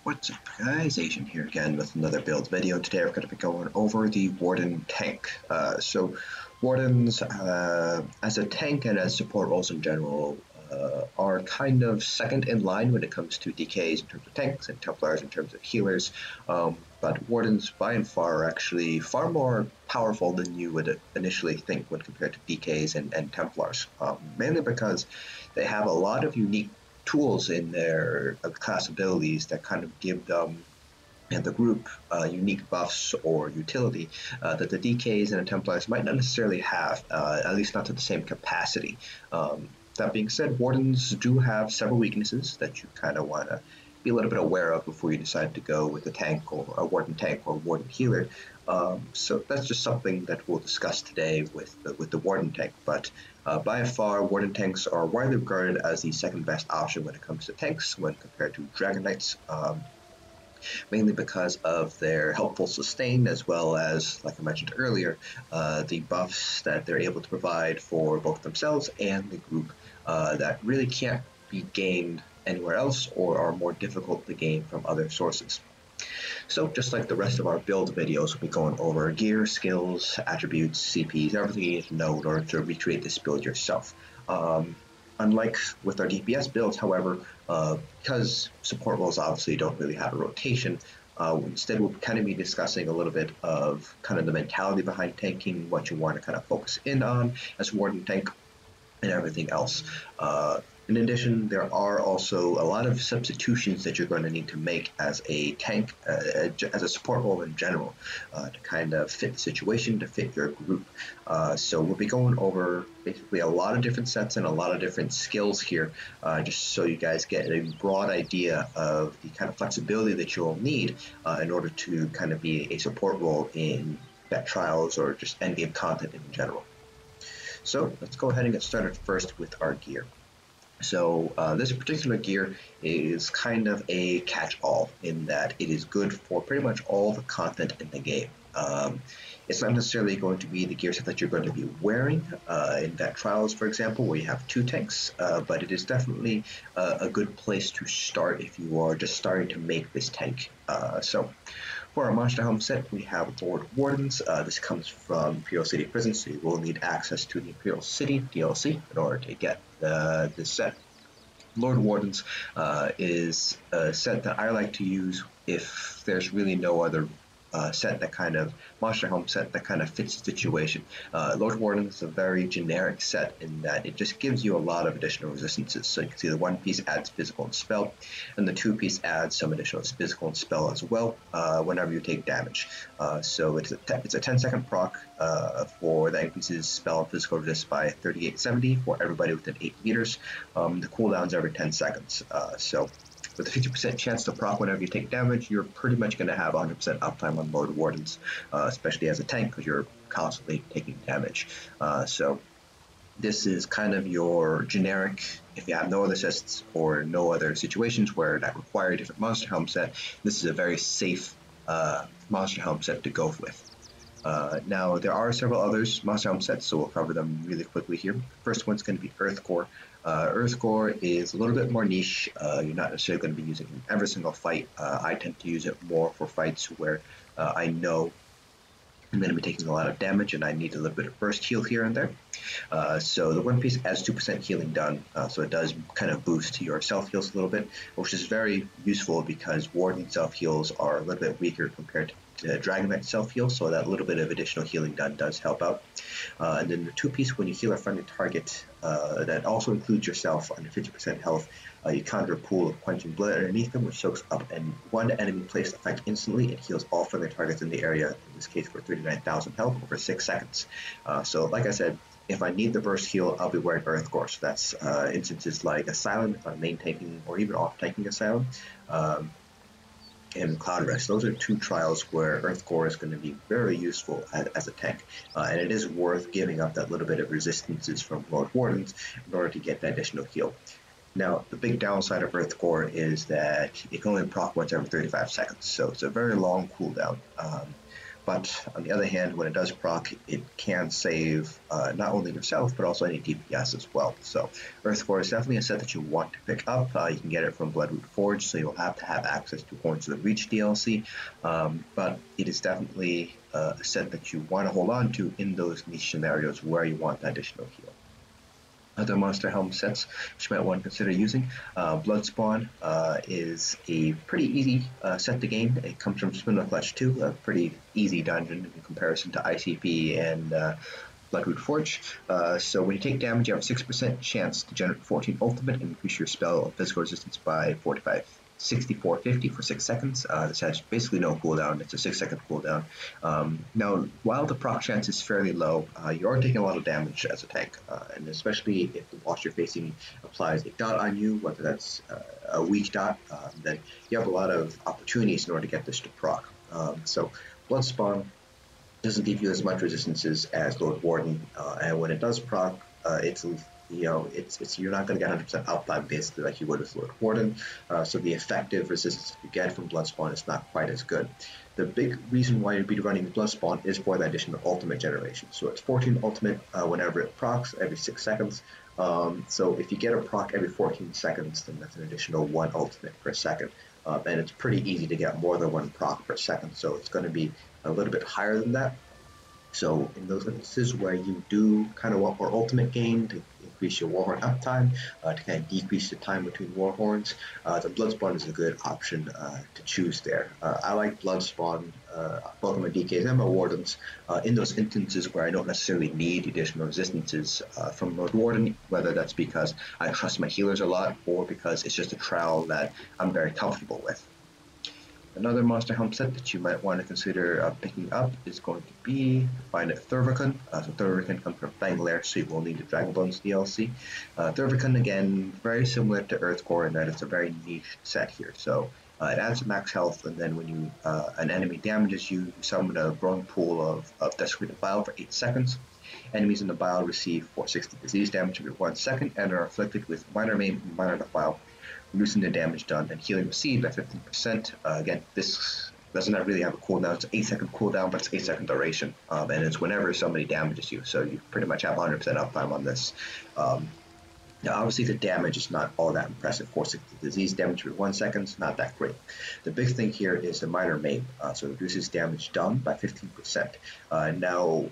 What's up guys, Asian here again with another build video. Today we're going to be going over the Warden Tank. So Wardens, as a tank and as support roles in general, are kind of second in line when it comes to DKs in terms of tanks and Templars in terms of healers. But Wardens by and far are actually far more powerful than you would initially think when compared to DKs and Templars, mainly because they have a lot of unique tools in their class abilities that kind of give them and the group unique buffs or utility that the DKs and the Templars might not necessarily have, at least not to the same capacity. That being said, Wardens do have several weaknesses that you kind of want to be a little bit aware of before you decide to go with a tank or a Warden tank or Warden healer. So that's just something that we'll discuss today with the Warden tank. But by far, Warden tanks are widely regarded as the second best option when it comes to tanks when compared to Dragon Knights. Mainly because of their helpful sustain, as well as, like I mentioned earlier, the buffs that they're able to provide for both themselves and the group that really can't be gained anywhere else or are more difficult to gain from other sources. So just like the rest of our build videos, we'll be going over gear, skills, attributes, CPs, everything you need to know in order to recreate this build yourself. Unlike with our DPS builds, however, because support roles obviously don't really have a rotation, instead we'll kind of be discussing a little bit of kind of the mentality behind tanking, what you want to kind of focus in on as Warden Tank, and everything else. In addition, there are also a lot of substitutions that you're going to need to make as a tank, as a support role in general, to kind of fit the situation, to fit your group. So we'll be going over basically a lot of different sets and a lot of different skills here, just so you guys get a broad idea of the kind of flexibility that you'll need in order to kind of be a support role in bet trials or just endgame content in general. So let's go ahead and get started first with our gear. So this particular gear is kind of a catch-all in that it is good for pretty much all the content in the game. It's not necessarily going to be the gear set that you're going to be wearing in Vet Trials, for example, where you have two tanks, but it is definitely a good place to start if you are just starting to make this tank. So for our Monster Helm set, we have Lord Wardens. This comes from Imperial City Prison, so you will need access to the Imperial City DLC in order to get this set. Lord Wardens is a set that I like to use if there's really no other set that kind of Monster Helm set that kind of fits the situation. Lord Warden is a very generic set in that it just gives you a lot of additional resistances. So you can see the one piece adds physical and spell, and the two piece adds some additional physical and spell as well whenever you take damage. So it's a 10-second proc for that increases spell and physical resist by 3870 for everybody within 8 meters. The cooldown's every 10 seconds. So with a 50% chance to proc whenever you take damage, you're pretty much going to have 100% uptime on Lord Wardens, especially as a tank because you're constantly taking damage. So this is kind of your generic, if you have no other sets or no other situations where that require a different Monster Helm set, this is a very safe Monster Helm set to go with. Now, there are several others Monster Helm sets, so we'll cover them really quickly here. First one's going to be Earthgore. Earthgore is a little bit more niche. You're not necessarily going to be using it in every single fight. I tend to use it more for fights where I know I'm going to be taking a lot of damage and I need a little bit of burst heal here and there. So the one piece adds 2% healing done, so it does kind of boost your self heals a little bit, which is very useful because Warden self heals are a little bit weaker compared to Dragon Knight self heal, so that little bit of additional healing done does help out. And then the two piece, when you heal a friendly target, that also includes yourself under 50% health, you conjure a pool of quenching blood underneath them, which soaks up and one enemy placed effect instantly and heals all friendly targets in the area, in this case for 39,000 health over 6 seconds. So like I said, if I need the burst heal, I'll be wearing Earthgore. So that's instances like Asylum, if I'm main tanking or even off tanking Asylum, and Cloud Rest. Those are two trials where Earthgore is going to be very useful as a tank, and it is worth giving up that little bit of resistances from Lord Wardens in order to get that additional heal. Now, the big downside of Earthgore is that it can only proc once every 35 seconds, so it's a very long cooldown. but on the other hand, when it does proc, it can save not only yourself, but also any DPS as well. So Earthgore is definitely a set that you want to pick up. You can get it from Bloodroot Forge, so you'll have to have access to Horns of the Reach DLC, but it is definitely a set that you want to hold on to in those niche scenarios where you want that additional heal. Other Monster Helm sets which you might want to consider using. Bloodspawn is a pretty easy set to gain. It comes from Spindle Clutch 2, a pretty easy dungeon in comparison to ICP and Bloodroot Forge. So when you take damage, you have a 6% chance to generate 14 ultimate and increase your spell physical resistance by 6450 for 6 seconds. This has basically no cooldown. It's a 6-second cooldown. Now, while the proc chance is fairly low, you are taking a lot of damage as a tank, and especially if the boss you're facing applies a dot on you, whether that's a weak dot, then you have a lot of opportunities in order to get this to proc. So Bloodspawn doesn't give you as much resistances as Lord Warden, and when it does proc, it's you're not going to get 100% uptime basically like you would with Lord Warden, so the effective resistance you get from Bloodspawn is not quite as good. The big reason why you'd be running Bloodspawn is for the additional ultimate generation. So it's 14 ultimate whenever it procs every 6 seconds. So if you get a proc every 14 seconds, then that's an additional 1 ultimate per second. And it's pretty easy to get more than 1 proc per second, so it's going to be a little bit higher than that. So in those instances where you do kind of want more ultimate gain to increase your Warhorn uptime, to kind of decrease the time between Warhorns, the Bloodspawn is a good option to choose there. I like Bloodspawn, both of my DKs and my Wardens, in those instances where I don't necessarily need additional resistances from Lord Warden, whether that's because I trust my healers a lot or because it's just a trowel that I'm very comfortable with. Another Monster Helm set that you might want to consider picking up is going to be find Thurvokun. So Thurvokun comes from Fanglair, so you will need the Dragonbones DLC. Thurvokun, again, very similar to Earthgore in that it's a very niche set here. So it adds max health, and then when you an enemy damages you, you summon a growing pool of Desecrated Bile for 8 seconds. Enemies in the Bile receive 460 disease damage every 1 second and are afflicted with minor maim and minor defile, reducing the damage done and healing received by 15%. Again, this doesn't really have a cooldown. It's an 8-second cooldown, but it's 8-second duration, and it's whenever somebody damages you, so you pretty much have 100% uptime on this. Now, obviously, the damage is not all that impressive. 460 disease damage for 1 second is not that great. The big thing here is the minor maim, so it reduces damage done by 15%. Now,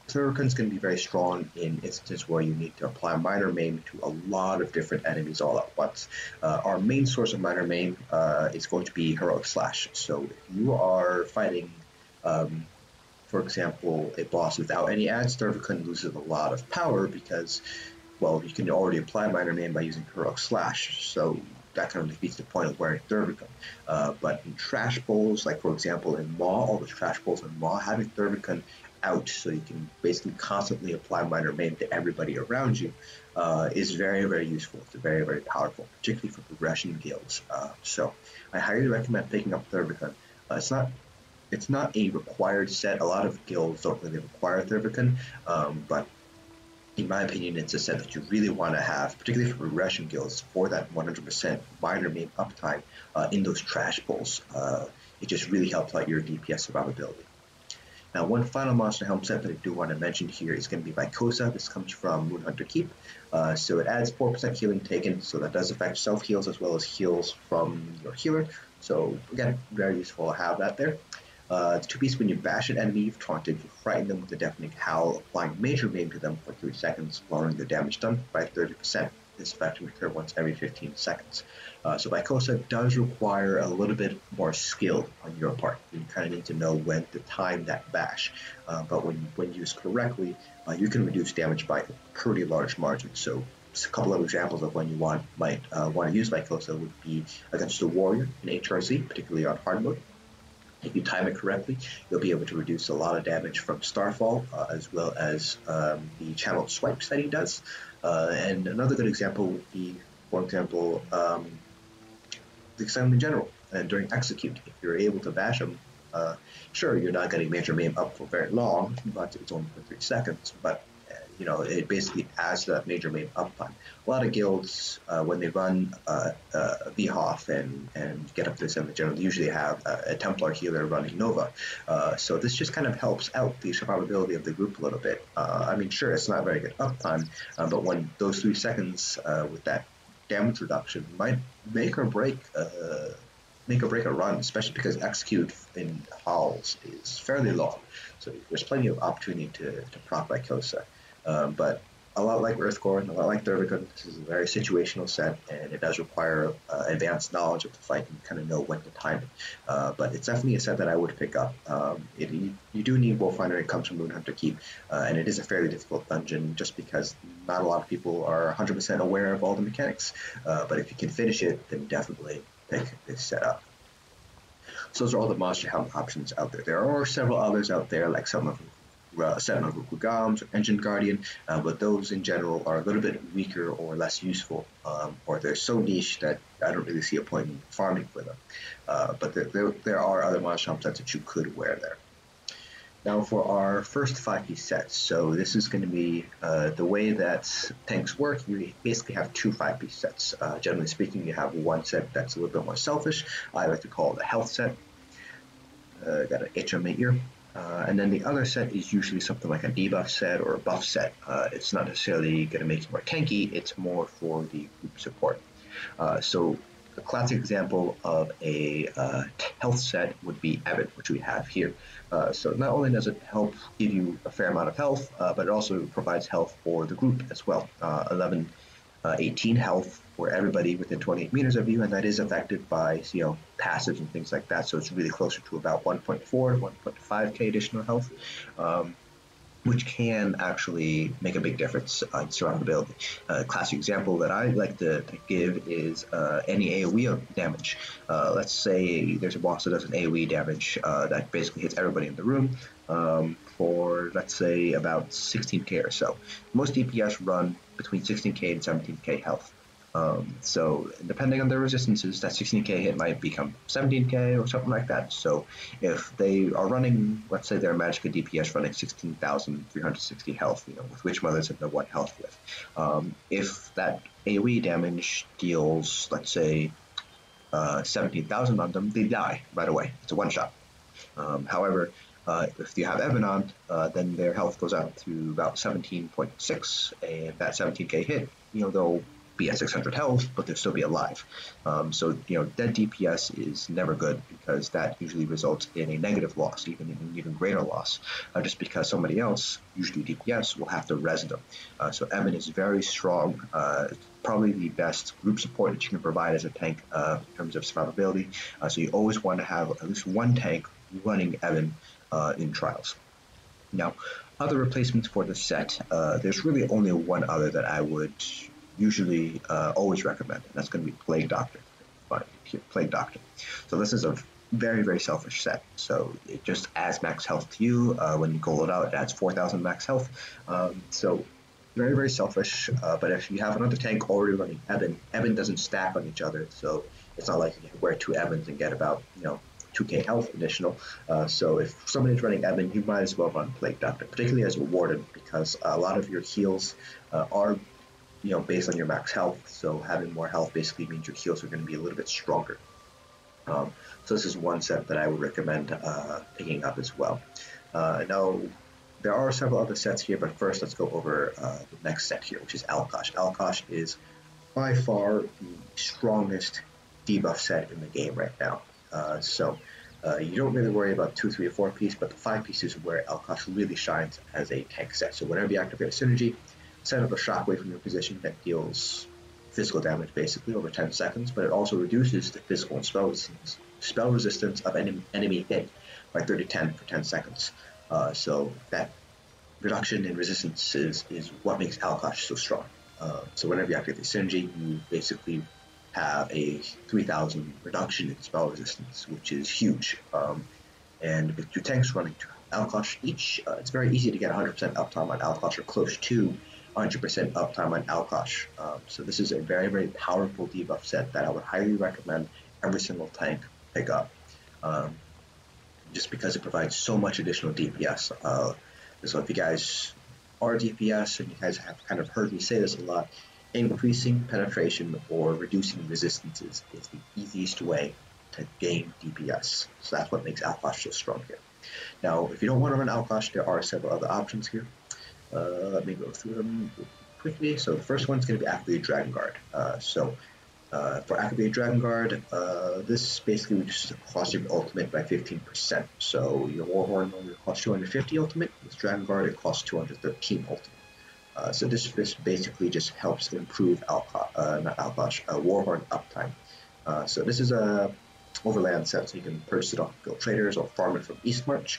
Thurvokun is going to be very strong in instances where you need to apply minor maim to a lot of different enemies all at once. Our main source of minor maim is going to be Heroic Slash. So if you are fighting, for example, a boss without any ads, Thurvokun loses a lot of power because, well, you can already apply minor maim by using Heroic Slash. So that kind of defeats the point of wearing Thurvokun. But in trash bowls, like for example in Maw, all the trash bowls in Maw, having Thurvokun out so you can basically constantly apply minor maim to everybody around you is very, very useful. It's very, very powerful, particularly for progression guilds. So I highly recommend picking up Thurvokun. It's not a required set. A lot of guilds don't really require Thurvokun, but in my opinion, it's a set that you really want to have, particularly for progression guilds, for that 100% minor maim uptime in those trash bowls. It just really helps out your DPS survivability. Now, one final Monster Helm set that I do want to mention here is going to be Vykosa. This comes from Moonhunter Keep. So it adds 4% healing taken, so that does affect self-heals as well as heals from your healer. So again, very useful to have that there. It's 2-piece. When you bash an enemy you've taunted, you frighten them with a deafening howl, applying major maim to them for 3 seconds, lowering their damage done by 30%. This effect can occur once every 15 seconds. So Vykosa does require a little bit more skill on your part. You kind of need to know when to time that bash. But when used correctly, you can reduce damage by a pretty large margin. So a couple of examples of when you might want to use Vykosa would be against a warrior in HRZ, particularly on hard mode. If you time it correctly, you'll be able to reduce a lot of damage from Starfall, as well as the channeled swipes that he does. And another good example would be, for example, the Excitement General. And during Execute, if you're able to bash him, sure, you're not getting major maim up for very long, but it's only for 3 seconds. But it basically adds that major main uptime. A lot of guilds, when they run VHoff and get up to the 7th general, they usually have a Templar healer running Nova. So this just kind of helps out the survivability of the group a little bit. I mean, sure, it's not very good uptime, but when those 3 seconds with that damage reduction might make or break a run, especially because execute in halls is fairly long, so there's plenty of opportunity to proc Vykosa. But a lot like Earthgore and a lot like Thurvokun, this is a very situational set, and it does require advanced knowledge of the fight and kind of know when to time it. But it's definitely a set that I would pick up. You do need Wolfhunter. It comes from Moonhunter Keep, and it is a fairly difficult dungeon just because not a lot of people are 100% aware of all the mechanics. But if you can finish it, then definitely pick this set up. So those are all the monster helm options out there. There are several others out there, like some of Seven of Gams or Engine Guardian, but those in general are a little bit weaker or less useful, or they're so niche that I don't really see a point in farming for them. But there are other monster helm sets that you could wear there. Now for our first 5-piece sets, so this is going to be the way that tanks work. You basically have 2 5-piece sets. Generally speaking, you have one set that's a little bit more selfish. I like to call it the health set. Got an itch on my ear. And then the other set is usually something like a debuff set or a buff set. It's not necessarily going to make you more tanky, it's more for the group support. So a classic example of a health set would be Ebon, which we have here. So not only does it help give you a fair amount of health, but it also provides health for the group as well. 18 health for everybody within 28 meters of you, and that is affected by passives and things like that. So it's really closer to about 1.4 to 1.5k additional health, which can actually make a big difference on survivability. A classic example that I like to give is any AoE damage. Let's say there's a boss that does an AoE damage that basically hits everybody in the room for, let's say, about 16k or so. Most DPS run between 16k and 17k health. So depending on their resistances, that 16k hit might become 17k or something like that. So if they are running, let's say they're Magicka DPS running 16,360 health, with Witch Mothers at the 1 health with. If that AoE damage deals, let's say, 17,000 on them, they die right away. It's a one-shot. However, if you have Ebon on, then their health goes up to about 17.6, and that 17k hit, they'll be at 600 health, but they'll still be alive. So dead DPS is never good, because that usually results in a negative loss, even greater loss, just because somebody else, usually DPS, will have to res them. So Ebon is very strong, probably the best group support that you can provide as a tank in terms of survivability. So you always want to have at least one tank running Ebon in trials. Now, other replacements for the set, there's really only one other that I would usually always recommend, and that's going to be Plague Doctor. Plague Doctor. So this is a very, very selfish set. So it just adds max health to you. When you goal it out, it adds 4,000 max health. So very, very selfish. But if you have another tank already running Ebon doesn't stack on each other. So it's not like you can wear 2 Ebons and get about 2k health additional. So if somebody's running Ebon, you might as well run Plague Doctor, particularly as a Warden, because a lot of your heals are based on your max health. So having more health basically means your heals are going to be a little bit stronger. So this is one set that I would recommend picking up as well. Now, there are several other sets here, but first let's go over the next set here, which is Alkosh. Alkosh is by far the strongest debuff set in the game right now. So you don't really worry about 2, 3, or 4-piece, but the 5-piece is where Alkosh really shines as a tank set. So whenever you activate a synergy, set up a shockwave from your position that deals physical damage basically over 10 seconds, but it also reduces the physical and spell resistance of any enemy hit by 30-10 for 10 seconds. So that reduction in resistance is what makes Alkosh so strong. So whenever you activate the synergy, you basically have a 3,000 reduction in spell resistance, which is huge. And with 2 tanks running Alkosh each, it's very easy to get 100% uptime on Alkosh, or close to 100% uptime on Alkosh. So this is a very, very powerful debuff set that I would highly recommend every single tank pick up, just because it provides so much additional DPS. So if you guys our DPS, and you guys have kind of heard me say this a lot, increasing penetration or reducing resistances is the easiest way to gain DPS. So that's what makes Alkosh so strong here. Now, if you don't want to run Alkosh, there are several other options here. Let me go through them quickly. So the first one's going to be Akaviri Dragonguard. For Akaviri Dragonguard, this basically reduces the cost of your ultimate by 15%. So your Warhorn only costs 250 ultimate. With Dragonguard, it costs 213 ultimate. So this basically just helps improve Warhorn uptime. So this is a overland set, so you can purchase it off guild traders or farm it from Eastmarch.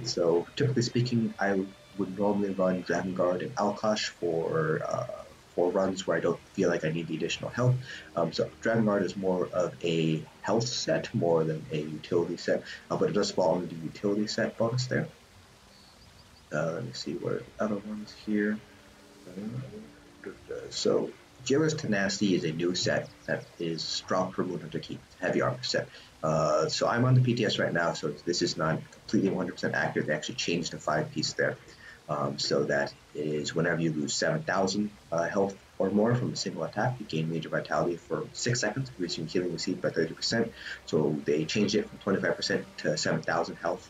So typically speaking, I would normally run Dragonguard and Alkosh for runs where I don't feel like I need the additional health. So Dragonguard is more of a health set more than a utility set, but it does fall under the utility set bonus there. Let me see what are the other ones here. So Jailer's Tenacity is a new set that is strong for Wolfhunter Keep, heavy armor set. So I'm on the PTS right now, so this is not completely 100% accurate. They actually changed the 5-piece there. So that is whenever you lose 7,000 health or more from a single attack, you gain major vitality for 6 seconds, reducing healing received by 30%. So they changed it from 25% to 7,000 health.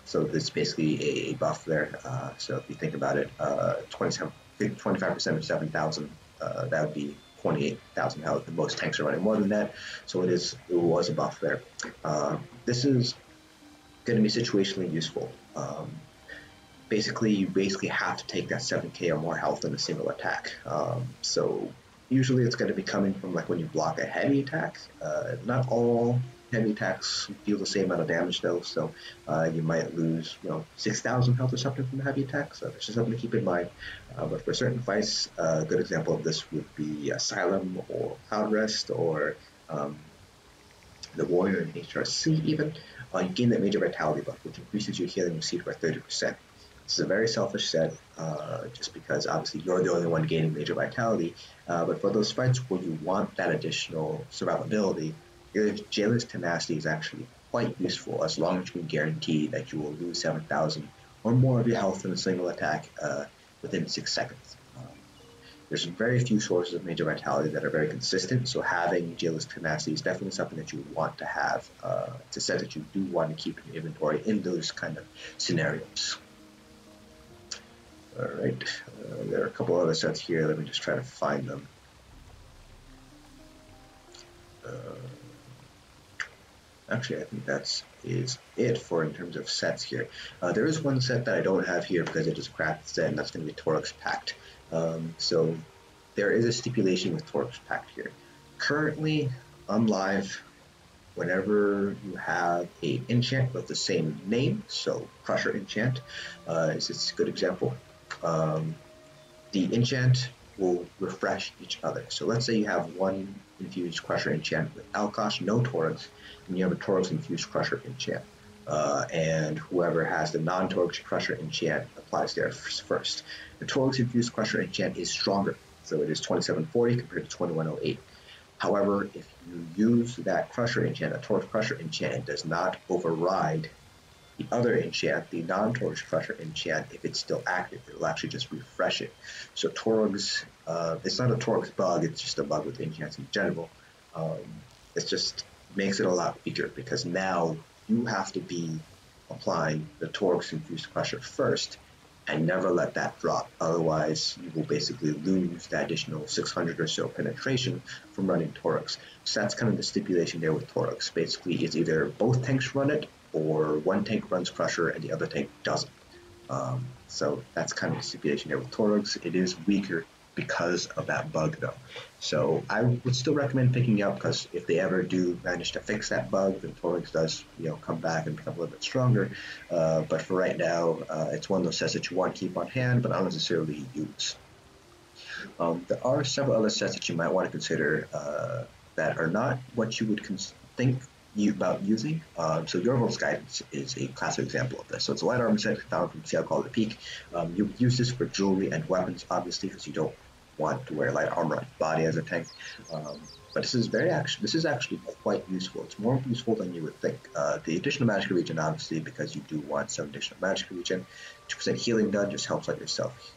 So this is basically a buff there. So if you think about it, 25% of 7,000, that would be 28,000 health, and most tanks are running more than that. So it was a buff there. This is going to be situationally useful. You basically have to take that 7k or more health in a single attack. So usually it's going to be coming from like when you block a heavy attack. Not all heavy attacks deal the same amount of damage though, so you might lose 6,000 health or something from a heavy attack, so that's just something to keep in mind. But for certain fights, a good example of this would be Asylum or Cloud Rest or the Warrior in HRC even. You gain that major vitality buff, which increases your healing received by 30%. This is a very selfish set, just because obviously you're the only one gaining major vitality, but for those fights where you want that additional survivability, your Jailer's Tenacity is actually quite useful as long as you can guarantee that you will lose 7,000 or more of your health in a single attack within 6 seconds. There's very few sources of major vitality that are very consistent, so having Jailer's Tenacity is definitely something that you want to have. It's a set that you do want to keep in your inventory in those kind of scenarios. Alright, there are a couple other sets here. Let me just try to find them. Actually, I think that is it for in terms of sets here. There is one set that I don't have here because it is a crafted set, and that's going to be Torx Pact. So there is a stipulation with Torx Pact here. Currently, on live, whenever you have a enchant with the same name, so Crusher Enchant is a good example. The enchant will refresh each other. So let's say you have one Infused Crusher Enchant with Alkosh, no Torx, and you have a Torx Infused Crusher Enchant. And whoever has the non-Torx Crusher Enchant applies there first. The Torx Infused Crusher Enchant is stronger, so it is 2740 compared to 2108. However, if you use that Crusher Enchant, a Torx Crusher Enchant, it does not override the other enchant, the non-Torx Crusher Enchant. If it's still active, it will actually just refresh it. So Torx, it's not a Torx bug, it's just a bug with enchants in general. It just makes it a lot weaker because now you have to be applying the Torx Infused Crusher first and never let that drop. Otherwise, you will basically lose that additional 600 or so penetration from running Torx. So that's kind of the stipulation there with Torx. Basically, it's either both tanks run it or one tank runs Crusher and the other tank doesn't. So that's kind of the stipulation there with Torx. It is weaker because of that bug though. So I would still recommend picking it up because if they ever do manage to fix that bug, then Torx does come back and become a little bit stronger. But for right now, it's one of those sets that you want to keep on hand but not necessarily use. There are several other sets that you might want to consider that are not what you would think about using. So Yorvel's Guidance is a classic example of this. So it's a light armor set found from Sea Called the Peak. You use this for jewelry and weapons, obviously, because you don't want to wear light armor on your body as a tank. But this is actually quite useful. It's more useful than you would think. The additional magic regen, obviously, because you do want some additional magic regen. 2% healing done just helps out yourself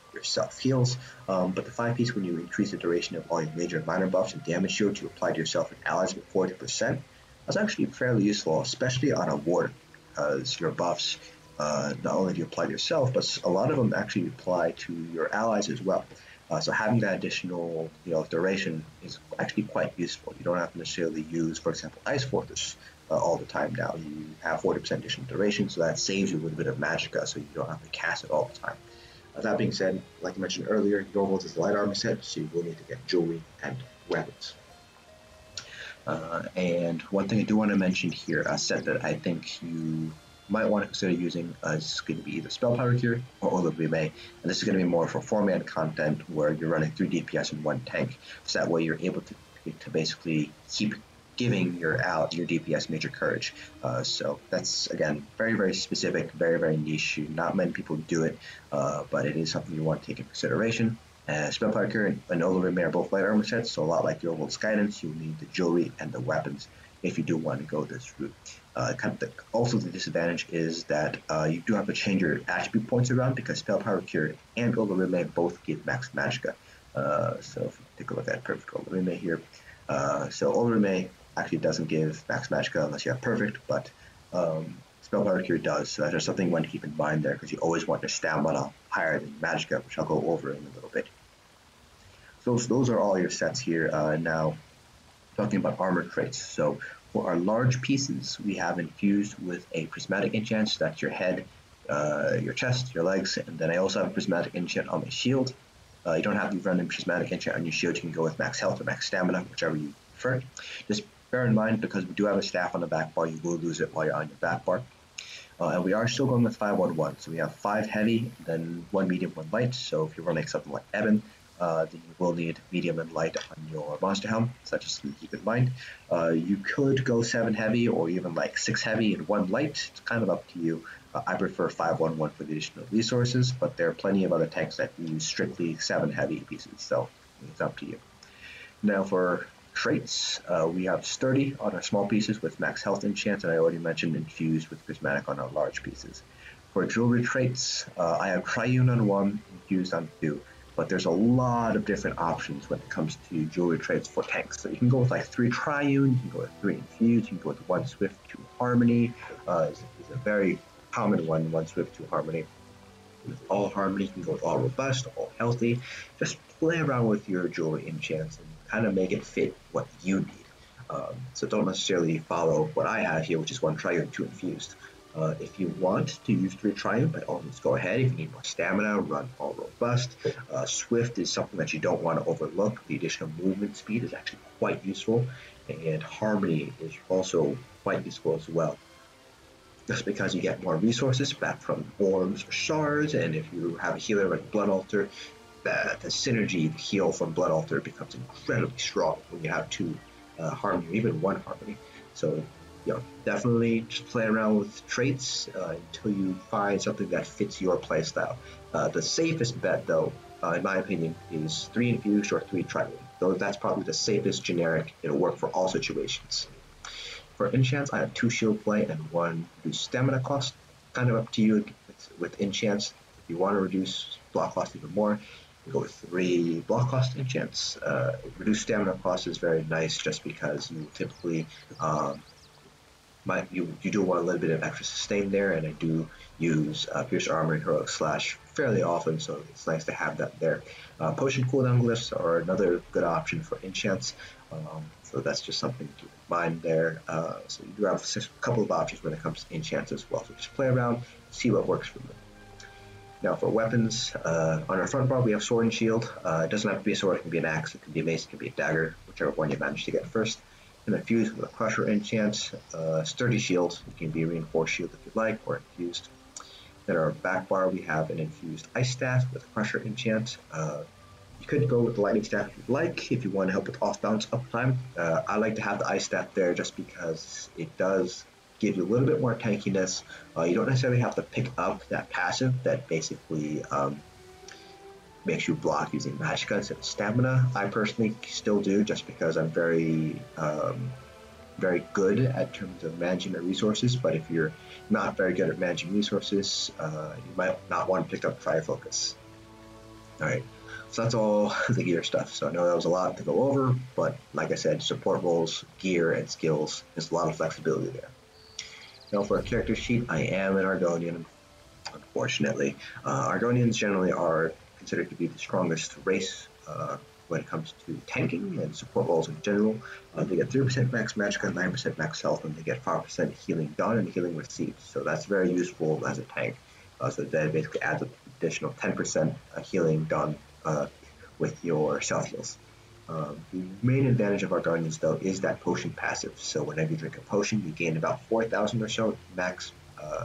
heals. But the 5-piece, when you increase the duration of all your major and minor buffs and damage shields you apply to yourself and allies with 40%, that's actually fairly useful, especially on a warden, because your buffs not only do you apply to yourself, but a lot of them actually apply to your allies as well. So having that additional, duration is actually quite useful. You don't have to necessarily use, for example, Ice Fortress all the time now. You have 40% additional duration, so that saves you a little bit of magicka, so you don't have to cast it all the time. That being said, like I mentioned earlier, your world is a light armor set, so you will need to get jewelry and weapons. And one thing I do want to mention here, a set that I think you might want to consider using is going to be either Spell Powder Cure or Olivime, and this is going to be more for 4-man content where you're running 3 DPS and 1 tank, so that way you're able to basically keep giving your DPS major courage. So that's, again, very, very specific, very, very niche. Not many people do it, but it is something you want to take into consideration. Spell Powder Cure and Olivime are both light armor sets, so a lot like your World's Guidance, you'll need the jewelry and the weapons if you do want to go this route. Also, the disadvantage is that you do have to change your attribute points around, because Spell Powder Cure and Olivime both give max magicka. So if you take a look at Perfect Olivime here, so Olivime actually doesn't give max magicka unless you have Perfect, but Spell Powder Cure does, so that's just something you want to keep in mind there, because you always want your stamina higher than magicka, which I'll go over in a little bit. So those are all your sets here. Now, talking about armor traits. So for our large pieces, we have Infused with a Prismatic enchant, so that's your head, your chest, your legs, and then I also have a Prismatic enchant on my shield. You don't have to run a Prismatic enchant on your shield, you can go with max health or max stamina, whichever you prefer. Just bear in mind, because we do have a staff on the back bar, you will lose it while you're on your back bar. And we are still going with 5-1-1, so we have 5 heavy, then 1 medium, 1 light. So if you're running something like Ebon, then you will need medium and light on your monster helm, so that's just keep in mind. You could go 7 heavy or even like 6 heavy and 1 light. It's kind of up to you. I prefer 5-1-1 for the additional resources, but there are plenty of other tanks that use strictly 7 heavy pieces, so it's up to you. Now for traits, we have Sturdy on our small pieces with max health enchant, and I already mentioned Infused with Prismatic on our large pieces. For jewelry traits, I have Triune on 1, Infused on 2, but there's a lot of different options when it comes to jewelry traits for tanks. So you can go with like 3 Triune, you can go with 3 Infused, you can go with 1 Swift, 2 Harmony, is a very common one, 1 Swift, 2 Harmony. With all Harmony, you can go with all Robust, all Healthy. Just play around with your jewelry enchants and kind of make it fit what you need. So don't necessarily follow what I have here, which is 1 Triune, 2 Infused. If you want to use 3 Triumph, by all means go ahead. If you need more stamina, run all Robust. Swift is something that you don't want to overlook. The additional movement speed is actually quite useful, and Harmony is also quite useful as well. Just because you get more resources back from Orbs or Shards, and if you have a healer like Blood Altar, the synergy, the heal from Blood Altar becomes incredibly strong when you have 2 Harmony, or even 1 Harmony. So definitely just play around with traits until you find something that fits your playstyle. The safest bet, though, in my opinion, is 3 Infused or 3 Triune. Though that's probably the safest generic. It'll work for all situations. For enchants, I have 2 shield play and 1 reduced stamina cost. Kind of up to you with enchants. If you want to reduce block cost even more, you go with 3 block cost enchants. Reduced stamina cost is very nice, just because you typically you do want a little bit of extra sustain there, and I do use Pierce Armor and Heroic Slash fairly often, so it's nice to have that there. Potion cooldown glyphs are another good option for enchants, so that's just something to keep in mind there. So you do have a couple of options when it comes to enchants as well, so just play around, see what works for you. Now for weapons, on our front bar we have Sword and Shield. It doesn't have to be a sword, it can be an axe, it can be a mace, it can be a dagger, whichever one you manage to get first. And Infused with a Crusher enchant, Sturdy Shield, it can be a Reinforced Shield if you'd like, or Infused. Then our back bar we have an Infused Ice Staff with a Crusher enchant. You could go with the Lightning Staff if you'd like, if you want to help with off-balance uptime. I like to have the Ice Staff there just because it does give you a little bit more tankiness. You don't necessarily have to pick up that passive that basically makes you block using magicka instead of stamina. I personally still do, just because I'm very good at terms of managing my resources, but if you're not very good at managing resources, you might not want to pick up Fire Focus. Alright, so that's all the gear stuff. So I know that was a lot to go over, but like I said, support roles, gear, and skills, there's a lot of flexibility there. Now for a character sheet, I am an Argonian, unfortunately. Argonians generally are considered to be the strongest race when it comes to tanking and support roles in general. They get 3% max magicka, 9% max health, and they get 5% healing done and healing received. So that's very useful as a tank. So that basically adds an additional 10% healing done with your self heals. The main advantage of our Guardians, though, is that potion passive. So whenever you drink a potion, you gain about 4,000 or so max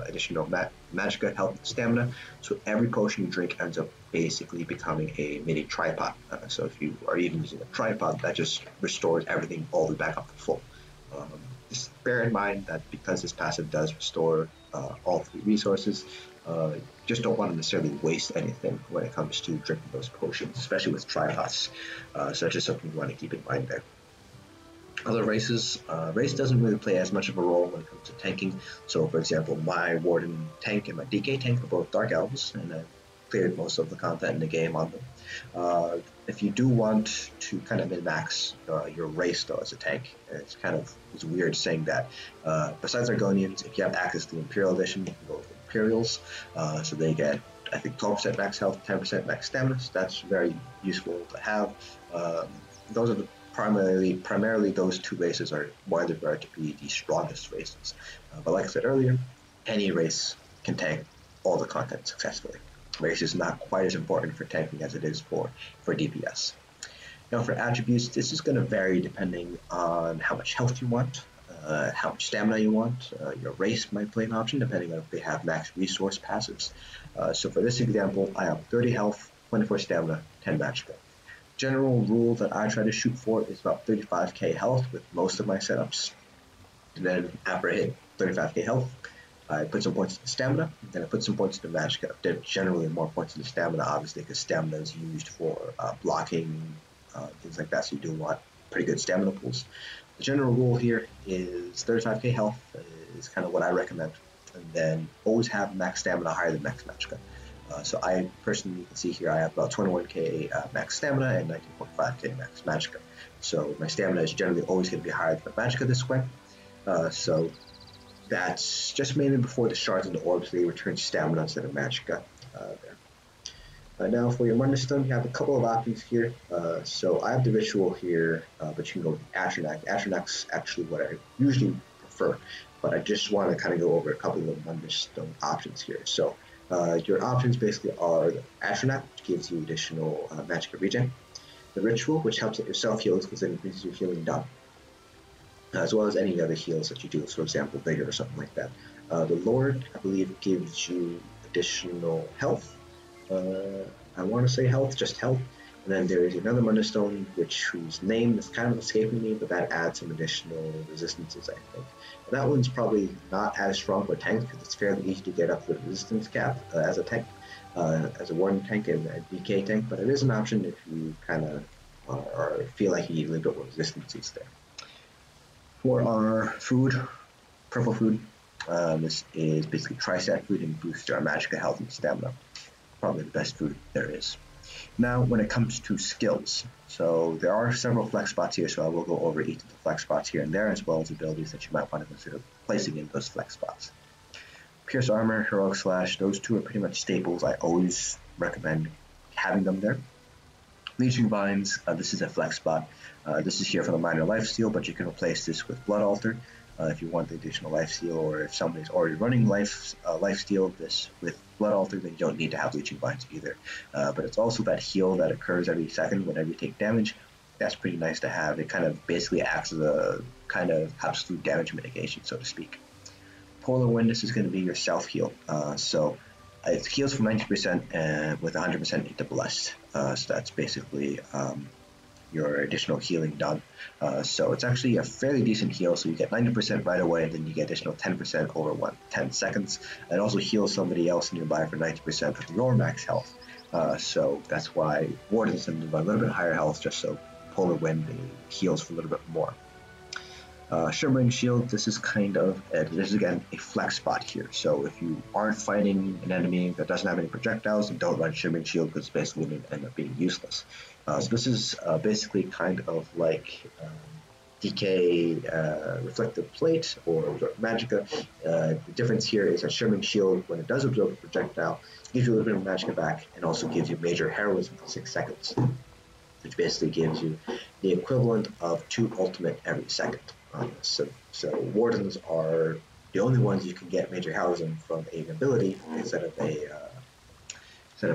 additional magicka, health, and stamina. So every potion you drink ends up basically becoming a mini tripod. So if you are even using a tripod, that just restores everything all the way back up to full. Just bear in mind that because this passive does restore all 3 resources, just don't want to necessarily waste anything when it comes to drinking those potions, especially with tripods. So that's just something you want to keep in mind there. Other races, race doesn't really play as much of a role when it comes to tanking. So for example, my Warden Tank and my DK Tank are both Dark Elves, and I've cleared most of the content in the game on them. If you do want to kind of min-max your race though as a tank, it's weird saying that. Besides Argonians, if you have access to the Imperial Edition, you can go with Imperials. So they get, I think, 12% max health, 10% max stamina. So that's very useful to have. Those are the primarily those 2 races are widely regarded to be the strongest races. But like I said earlier, any race can tank all the content successfully. Race is not quite as important for tanking as it is for DPS. Now for attributes, this is going to vary depending on how much health you want, how much stamina you want. Your race might play an option depending on if they have max resource passives. So for this example, I have 30 health, 24 stamina, 10 magicka. General rule that I try to shoot for is about 35k health with most of my setups. And then after I hit 35k health, I put some points into stamina, and then I put some points into magicka. There generally more points into stamina, obviously, because stamina is used for blocking, things like that, so you do want pretty good stamina pools. The general rule here is 35k health is kind of what I recommend, and then always have max stamina higher than max magicka. So I personally, you can see here, I have about 21k max stamina and 19.5k max magicka. So my stamina is generally always going to be higher than my magicka this way. So that's just mainly before the shards and the orbs, they return stamina instead of magicka there. Now for your Wonderstone, you have a couple of options here. So I have the Ritual here, but you can go with Atronach. Atronach's actually what I usually prefer, but I just want to kind of go over a couple of Wonderstone options here. So your options basically are the Atronach, which gives you additional magicka regen, the Ritual, which helps at your self heals because it increases your healing done, as well as any other heals that you do, so for example, Vigor or something like that. The Lord, I believe, gives you additional health. I want to say health, just health. And then there is another Wonderstone, whose name is kind of escaping me, but that adds some additional resistances, I think. And that one's probably not as strong for tanks because it's fairly easy to get up to the resistance cap as a tank, as a Warden Tank and a DK Tank, but it is an option if you kind of feel like you need a little bit more resistances there. For our food, purple food, this is basically tri-stat food and boosts our magicka health and stamina. Probably the best food there is. Now, when it comes to skills, so there are several flex spots here, so I will go over each of the flex spots here and there, as well as abilities that you might want to consider placing in those flex spots. Pierce Armor, Heroic Slash, those 2 are pretty much staples. I always recommend having them there. Leeching Vines, this is a flex spot. This is here for the minor lifesteal, but you can replace this with Blood Altar if you want the additional lifesteal, or if somebody's already running lifesteal this with Blood Altar, then you don't need to have Leeching Vines either. But it's also that heal that occurs every second whenever you take damage. That's pretty nice to have. It kind of basically acts as a kind of absolute damage mitigation, so to speak. Polar Wind, this is going to be your self-heal. So it heals for 90% with 100% into Blessed. So that's basically your additional healing done. So it's actually a fairly decent heal, so you get 90% right away, and then you get additional 10% over 10 seconds. It also heals somebody else nearby for 90% of your max health. So that's why Wardens tend to run a little bit higher health, just so Polar Wind heals for a little bit more. Shimmering Shield, this is this is again a flex spot here. So if you aren't fighting an enemy that doesn't have any projectiles, then don't run Shimmering Shield because it's basically going to end up being useless. So this is basically kind of like DK Reflective Plate or Absorb Magicka. The difference here is that Shimmering Shield, when it does absorb a projectile, gives you a little bit of Magicka back and also gives you Major Heroism for 6 seconds, which basically gives you the equivalent of 2 ultimate every second. So Wardens are the only ones you can get Major Heroism from an ability instead of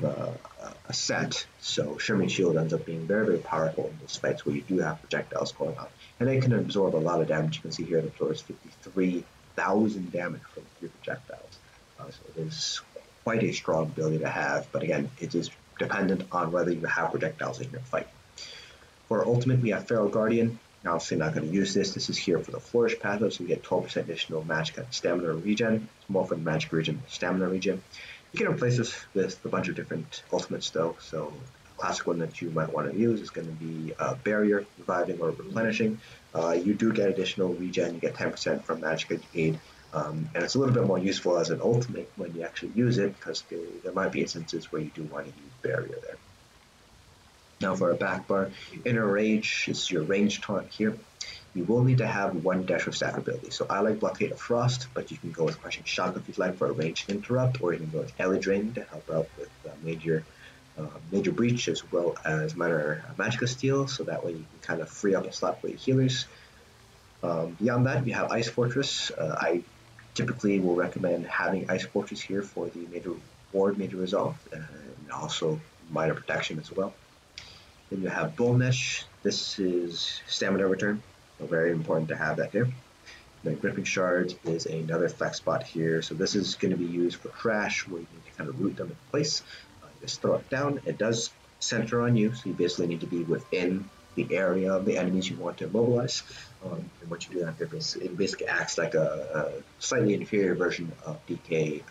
a set. So Shimmering Shield ends up being very, very powerful in those fights where you do have projectiles going on. And they can absorb a lot of damage. You can see here it absorbs 53,000 damage from 3 projectiles. So it is quite a strong ability to have, but again, it is dependent on whether you have projectiles in your fight. For ultimate, we have Feral Guardian. Now, obviously not going to use this. This is here for the Flourish passive, so you get 12% additional magic and stamina regen. It's more for the magic regen, stamina regen. You can replace this with a bunch of different ultimates though. So a classic one that you might want to use is going to be Barrier, Reviving, or Replenishing. You do get additional regen. You get 10% from magic aid. And it's a little bit more useful as an ultimate when you actually use it, because there might be instances where you do want to use Barrier there. Now for a back bar, Inner Rage is your range taunt here. You will need to have 1 dash of staff ability. So I like Blockade of Frost, but you can go with Crushing Shock if you'd like for a ranged interrupt, or you can go with Ellie Drain to help out with major breach as well as minor Magicka Steal, so that way you can kind of free up a slot for your healers. Beyond that, you have Ice Fortress. I typically will recommend having Ice Fortress here for the major ward, major resolve, and also minor protection as well. Then you have Bull Mesh. This is stamina return, so very important to have that here. Then Gripping Shards is another flex spot here, so this is going to be used for trash, where you need to kind of root them in place. Just throw it down. It does center on you, so you basically need to be within the area of the enemies you want to immobilize. And what you do after this, it basically acts like a slightly inferior version of DK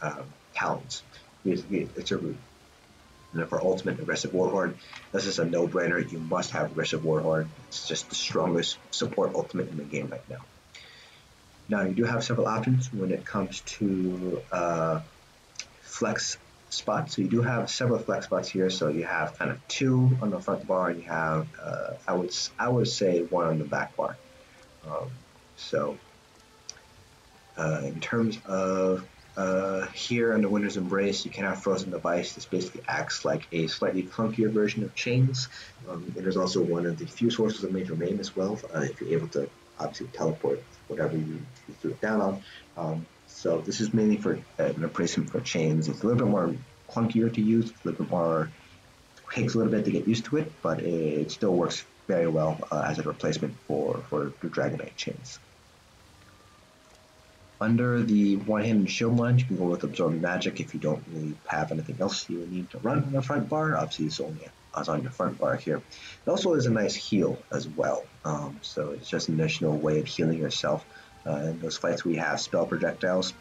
Talons. Basically, it's a root. And then for ultimate aggressive Warhorn, this is a no-brainer. You must have aggressive Warhorn. It's just the strongest support ultimate in the game right now. Now you do have several options when it comes to flex spots. So you do have several flex spots here. So you have kind of 2 on the front bar, and you have I would say 1 on the back bar. In terms of here under Winter's Embrace, you can have Frozen Device. This basically acts like a slightly clunkier version of Chains. And there's also one of the few sources of Major Maim as well, if you're able to obviously teleport whatever you threw it down on. So this is mainly for an replacement for Chains. It's a little bit more clunkier to use, it's a little bit more, takes a little bit to get used to it, but it still works very well as a replacement for the Dragon Knight Chains. Under the one-handed shield line, you can go with Absorb Magic if you don't really have anything else you need to run on the front bar. Obviously, it's only on your front bar here. It also is a nice heal as well. So it's just an additional way of healing yourself in those fights where you have spell projectiles.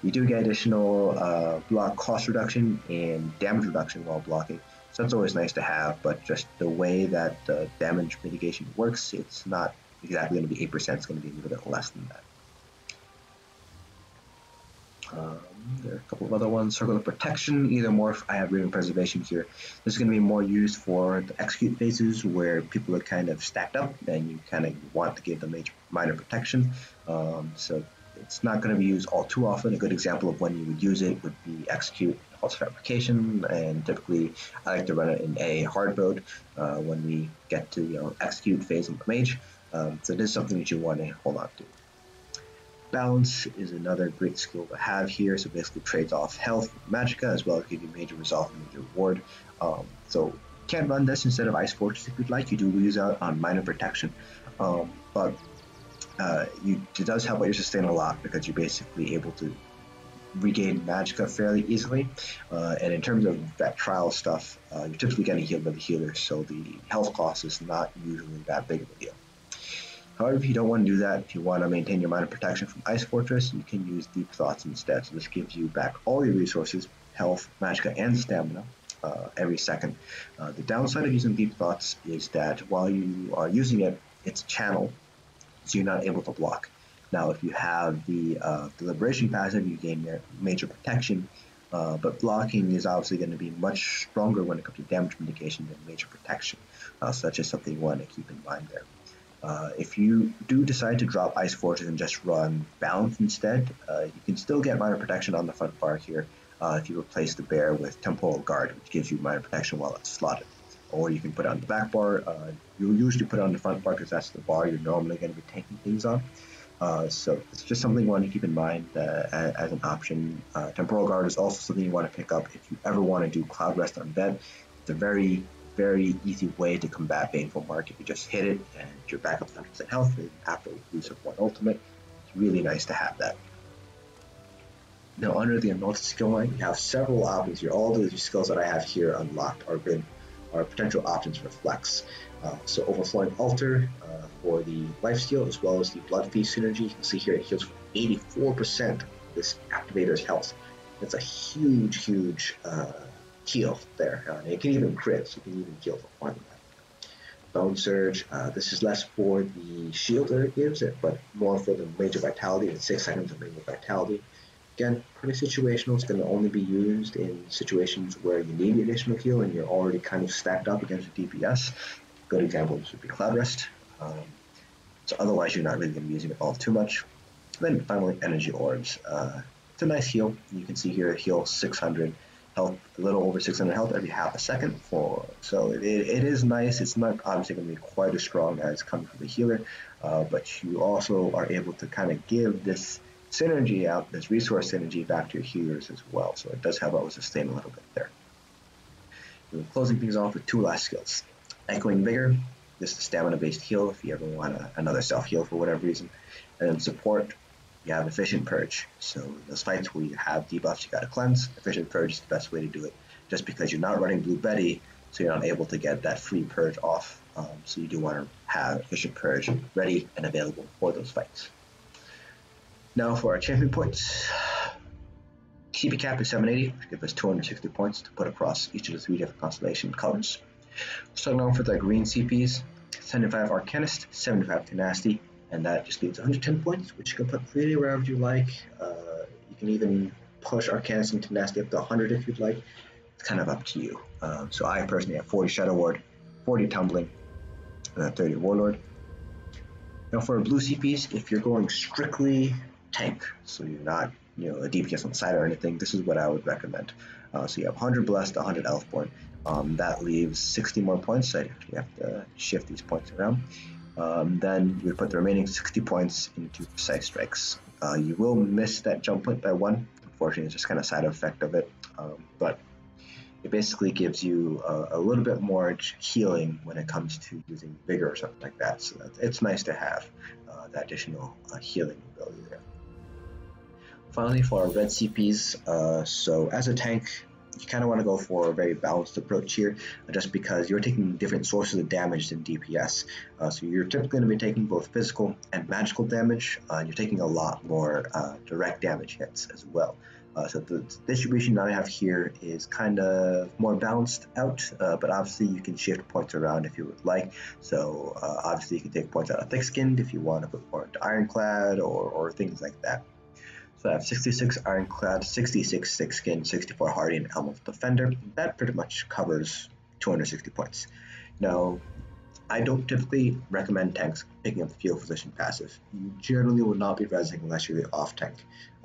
You do get additional block cost reduction and damage reduction while blocking. So that's always nice to have, but just the way that damage mitigation works, it's not exactly going to be 8%, it's going to be a little bit less than that. There are a couple of other ones. Circle of Protection, either morph. I have Rune Preservation here. This is going to be more used for the execute phases where people are kind of stacked up and you kind of want to give them minor protection. So it's not going to be used all too often. A good example of when you would use it would be execute, also fabrication, and typically I like to run it in a hard mode when we get to execute phase of the mage. So this is something that you want to hold on to. Balance is another great skill to have here, so basically trades off health with Magicka as well as give you major resolve and major ward. So you can run this instead of Ice Fortress if you'd like. You do lose out on minor protection, but it does help out your sustain a lot because you're basically able to regain Magicka fairly easily. And in terms of that trial stuff, you're typically getting healed by the healer, so the health cost is not usually that big of a deal. However, if you don't want to do that, if you want to maintain your minor protection from Ice Fortress, you can use Deep Thoughts instead. So this gives you back all your resources, health, Magicka, and stamina, every second. The downside of using Deep Thoughts is that while you are using it, it's a channel, so you're not able to block. Now, if you have the Deliberation passive, you gain major protection, but blocking is obviously going to be much stronger when it comes to damage mitigation than major protection. So that's just something you want to keep in mind there. If you do decide to drop Ice Fortress and just run Balance instead, you can still get minor protection on the front bar here if you replace the bear with Temporal Guard, which gives you minor protection while it's slotted. Or you can put it on the back bar. You'll usually put it on the front bar because that's the bar you're normally going to be taking things on. So it's just something you want to keep in mind as an option. Temporal Guard is also something you want to pick up if you ever want to do Cloud Rest on Bed. It's a very, very easy way to combat Baneful Mark. If you just hit it and you're back up to 100% health after use of one ultimate, it's really nice to have that. Now, under the Untitled skill line, you have several options here. All the skills that I have here unlocked are potential options for flex. So Overflowing Altar for the lifesteal, as well as the Blood Feast synergy. You can see here it heals for 84% of this activator's health. That's a huge, huge heal there. It can even crit, so you can even heal for more than that. Bone Surge, this is less for the shield that it gives it, but more for the Major Vitality and 6 seconds of Major Vitality. Again, pretty situational. It's going to only be used in situations where you need the additional heal and you're already kind of stacked up against the DPS. Good examples would be Cloud Rest. So otherwise, you're not really going to be using it all too much. And then finally, Energy Orbs. It's a nice heal. You can see here, heal 600 health, a little over 600 health every half a second. So it is nice. It's not obviously going to be quite as strong as coming from the healer, but you also are able to kind of give this synergy out, this resource synergy back to your healers as well. So it does help out with sustain a little bit there. We're closing things off with 2 last skills. Echoing Vigor, this is a stamina-based heal if you ever want another self-heal for whatever reason. And then support, you have Efficient Purge. So in those fights where you have debuffs, you gotta cleanse. Efficient Purge is the best way to do it, just because you're not running Blue Betty, so you're not able to get that free purge off. So you do want to have Efficient Purge ready and available for those fights. Now for our champion points. CP cap is 780, which gives us 260 points to put across each of the 3 different constellation colors. Starting off with our green CPs, 75 Arcanist, 75 Tenacity, and that just leaves 110 points, which you can put really wherever you like. You can even push Arcanist and Tenacity up to 100 if you'd like. It's kind of up to you. So I personally have 40 Shadow Ward, 40 Tumbling, and 30 Warlord. Now for our blue CPs, if you're going strictly tank, so you're not a DPS on the side or anything, this is what I would recommend. So you have 100 Blessed, 100 Elfborn. That leaves 60 more points, so you have to shift these points around. Then you would put the remaining 60 points into Precise Strikes. You will miss that jump point by 1. Unfortunately, it's just kind of a side effect of it. But it basically gives you a little bit more healing when it comes to using Vigor or something like that. So it's nice to have that additional healing ability there. Finally, for our red CPs, so as a tank, you kind of want to go for a very balanced approach here, just because you're taking different sources of damage than DPS. So you're typically going to be taking both physical and magical damage, and you're taking a lot more direct damage hits as well. So the distribution that I have here is kind of more balanced out, but obviously you can shift points around if you would like. So obviously you can take points out of Thick-Skinned if you want to put more into Ironclad or things like that. So I have 66 Ironclad, 66 Thick-Skinned, 64 Hardy, and Elemental Defender. That pretty much covers 260 points. Now, I don't typically recommend tanks picking up the Field Physician passive. You generally will not be rezzing unless you're the off tank.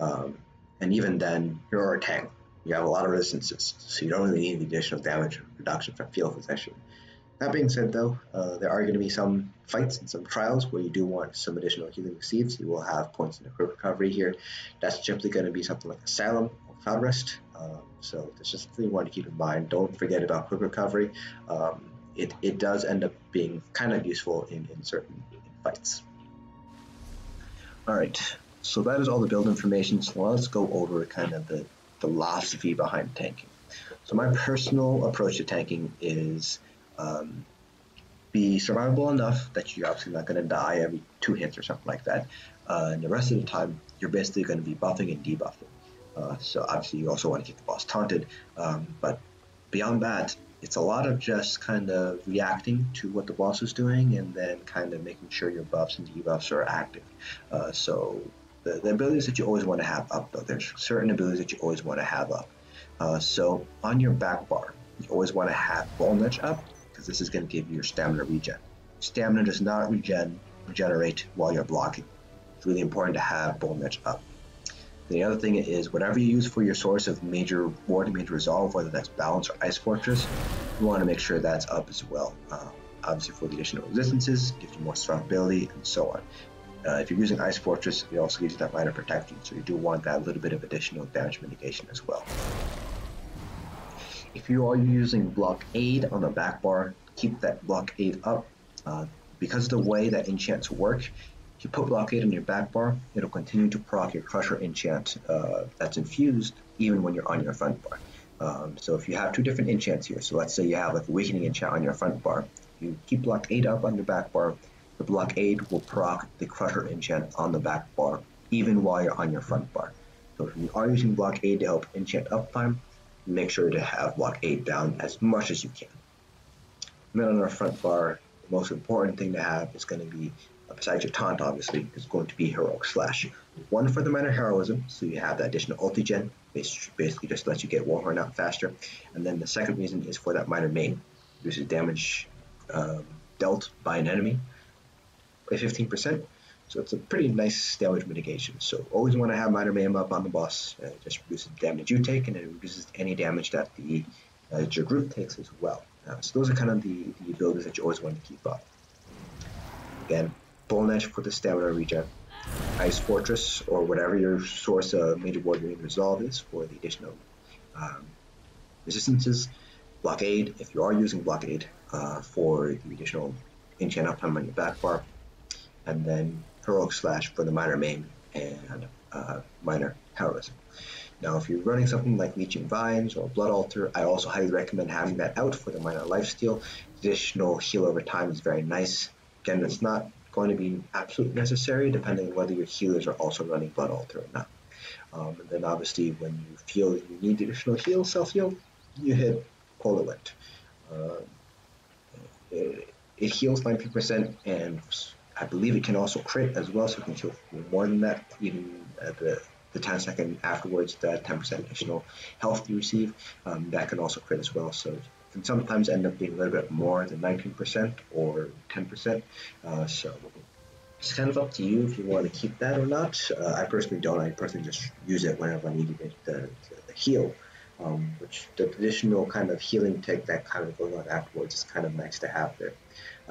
And even then, you're a tank. You have a lot of resistances, so you don't really need the additional damage reduction from Field Physician. That being said, though, there are going to be some fights and some trials where you do want some additional healing received. You will have points in the quick recovery here. That's simply going to be something like Asylum or Cloud Rest. So that's just something you want to keep in mind. Don't forget about quick recovery. It does end up being kind of useful in certain fights. Alright, so that is all the build information. So let's go over kind of the philosophy behind tanking. So my personal approach to tanking is be survivable enough that you're obviously not going to die every 2 hits or something like that. And the rest of the time, you're basically going to be buffing and debuffing. So obviously you also want to keep the boss taunted, but beyond that, it's a lot of just kind of reacting to what the boss is doing and then kind of making sure your buffs and debuffs are active. So the abilities that you always want to have up, though, there's certain abilities that you always want to have up. So on your back bar, you always want to have Netch up, because this is going to give you your stamina regen. Stamina does not regenerate while you're blocking. It's really important to have Netch up. The other thing is, whatever you use for your source of major ward and major resolve, whether that's balance or ice fortress, you want to make sure that's up as well. Obviously, for the additional resistances, gives you more survivability and so on. If you're using ice fortress, it also gives you that minor protection, so you do want that little bit of additional damage mitigation as well. If you are using Blockade on the back bar, keep that Blockade up. Because of the way that enchants work, if you put Blockade on your back bar, it'll continue to proc your Crusher enchant that's infused even when you're on your front bar. So if you have two different enchants here, so let's say you have like a Weakening enchant on your front bar, if you keep Blockade up on your back bar, the Blockade will proc the Crusher enchant on the back bar even while you're on your front bar. So if you are using Blockade to help enchant uptime, make sure to have Blockade down as much as you can. And then on our front bar, the most important thing to have is going to be, besides your taunt obviously, is going to be Heroic Slash. One for the minor heroism, so you have that additional ulti gen, basically just lets you get Warhorn out faster. And then the second reason is for that minor main, reduces damage dealt by an enemy by 15%. So it's a pretty nice damage mitigation. So always want to have minor maim up on the boss. It just reduces the damage you take, and it reduces any damage that your group takes as well. So those are kind of the abilities that you always want to keep up. Again, Netch for the stamina regen, Ice Fortress or whatever your source of major ward and resolve is for the additional resistances. Blockade, if you are using Blockade, for the additional enchant uptime on your back bar. And then Heroic Slash for the minor maim and minor heroism. Now, if you're running something like Leeching Vines or Blood Altar, I also highly recommend having that out for the minor lifesteal. Additional heal over time is very nice. Again, it's not going to be absolutely necessary, depending on whether your healers are also running Blood Altar or not. And then obviously, when you feel you need additional heal, self-heal, you hit Polar Wind. It heals 90%, and I believe it can also crit as well, so it can kill more than that, even at the 10 second afterwards, that 10% additional health you receive, that can also crit as well. So it can sometimes end up being a little bit more than 19% or 10%. So it's kind of up to you if you want to keep that or not. I personally don't. I personally just use it whenever I need it to heal. Which the additional kind of healing tech that kind of goes on afterwards is kind of nice to have there.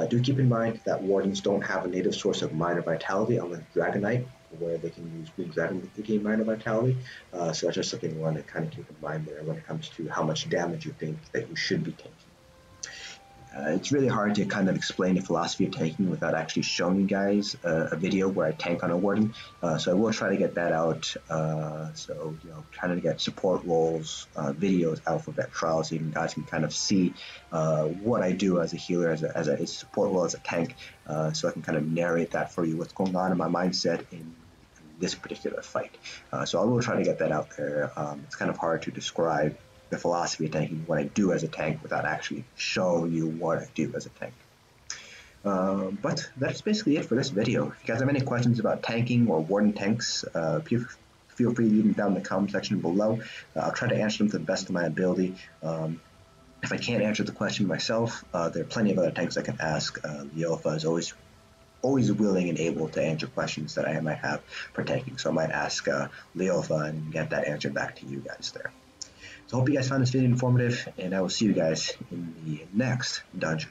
Do keep in mind that Wardens don't have a native source of minor vitality, unlike Dragonite, where they can use Green Dragon to gain minor vitality. So that's just something you want to kind of keep in mind there when it comes to how much damage you think that you should be taking. It's really hard to kind of explain the philosophy of tanking without actually showing you guys a video where I tank on a Warden. So I will try to get that out. So, trying to get support roles, videos out for vet trials, so you guys can kind of see what I do as a healer, as a support role, as a tank. So I can kind of narrate that for you, what's going on in my mindset in this particular fight. So I will try to get that out there. It's kind of hard to describe the philosophy of tanking, what I do as a tank, without actually showing you what I do as a tank. But that's basically it for this video. If you guys have any questions about tanking or Warden tanks, feel free to leave them down in the comment section below. I'll try to answer them to the best of my ability. If I can't answer the question myself, there are plenty of other tanks I can ask. Leofa is always willing and able to answer questions that I might have for tanking, so I might ask Leofa and get that answer back to you guys there. So I hope you guys found this video informative, and I will see you guys in the next dungeon.